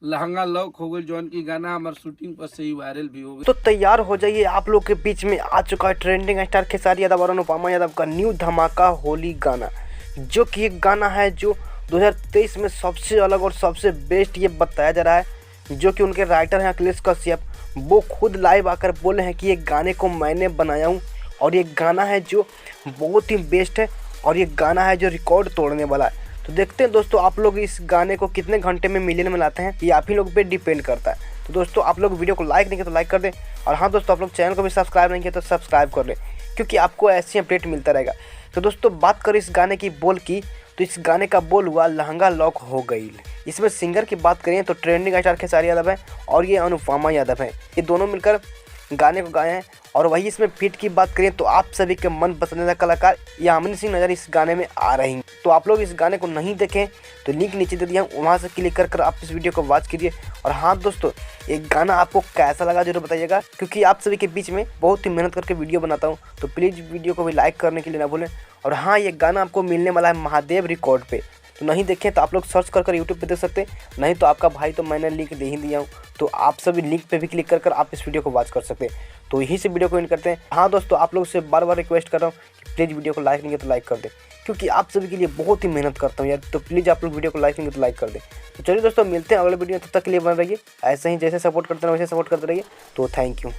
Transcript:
Lehenga lock हो गई, जौन की गाना हमारे शूटिंग पर से ही वायरल भी हो गई। तो तैयार हो जाइए, आप लोग के बीच में आ चुका है ट्रेंडिंग स्टार खेसारी यादव और अनुपमा यादव का न्यू धमाका होली गाना, जो कि एक गाना है जो 2023 में सबसे अलग और सबसे बेस्ट ये बताया जा रहा है। जो कि उनके राइटर हैं अखिलेश कश्यप, वो खुद लाइव आकर बोले हैं कि ये गाने को मैंने बनाया हूँ और ये गाना है जो बहुत ही बेस्ट है और ये गाना है जो रिकॉर्ड तोड़ने वाला है। तो देखते हैं दोस्तों, आप लोग इस गाने को कितने घंटे में मिलियन में लाते हैं, ये आप ही लोग पे डिपेंड करता है। तो दोस्तों, आप लोग वीडियो को लाइक नहीं किया तो लाइक कर दें, और हाँ दोस्तों, आप लोग चैनल को भी सब्सक्राइब नहीं किया तो सब्सक्राइब कर लें, क्योंकि आपको ऐसी अपडेट मिलता रहेगा। तो दोस्तों, बात करें इस गाने की बोल की, तो इस गाने का बोल हुआ लहंगा लॉक हो गई। इसमें सिंगर की बात करें तो ट्रेंडिंग स्टार खेसारी यादव है और ये अनुपमा यादव है, ये दोनों मिलकर गाने को गाए हैं। और वही इसमें फीट की बात करें तो आप सभी के मन पसंदीदा कलाकार यामिनी सिंह नजर इस गाने में आ रही हैं। तो आप लोग इस गाने को नहीं देखें तो लिंक नीचे दे दिया हूँ, वहाँ से क्लिक कर आप इस वीडियो को वॉच कीजिए। और हाँ दोस्तों, एक गाना आपको कैसा लगा जरूर बताइएगा, क्योंकि आप सभी के बीच में बहुत ही मेहनत करके वीडियो बनाता हूँ। तो प्लीज़ वीडियो को भी लाइक करने के लिए ना भूलें। और हाँ, ये गाना आपको मिलने वाला है महादेव रिकॉर्ड पे, तो नहीं देखें तो आप लोग सर्च कर यूट्यूब पे देख सकते हैं, नहीं तो आपका भाई तो मैंने लिंक दे ही दिया हूँ, तो आप सभी लिंक पे भी क्लिक कर आप इस वीडियो को वॉच कर सकते हैं। तो यहीं से वीडियो को एंड करते हैं। हाँ दोस्तों, आप लोग से बार बार रिक्वेस्ट कर रहा हूँ कि प्लीज़ वीडियो को लाइक नहीं किया तो लाइक कर दें, क्योंकि आप सभी के लिए बहुत ही मेहनत करता हूँ यार। तो प्लीज़ आप लोग वीडियो को लाइक नहीं किया तो लाइक कर दें। तो चलिए दोस्तों, मिलते हैं अगले वीडियो में, तब तक के लिए बन रहिए ऐसे ही, जैसे सपोर्ट करते हैं वैसे सपोर्ट करते रहिए। तो थैंक यू।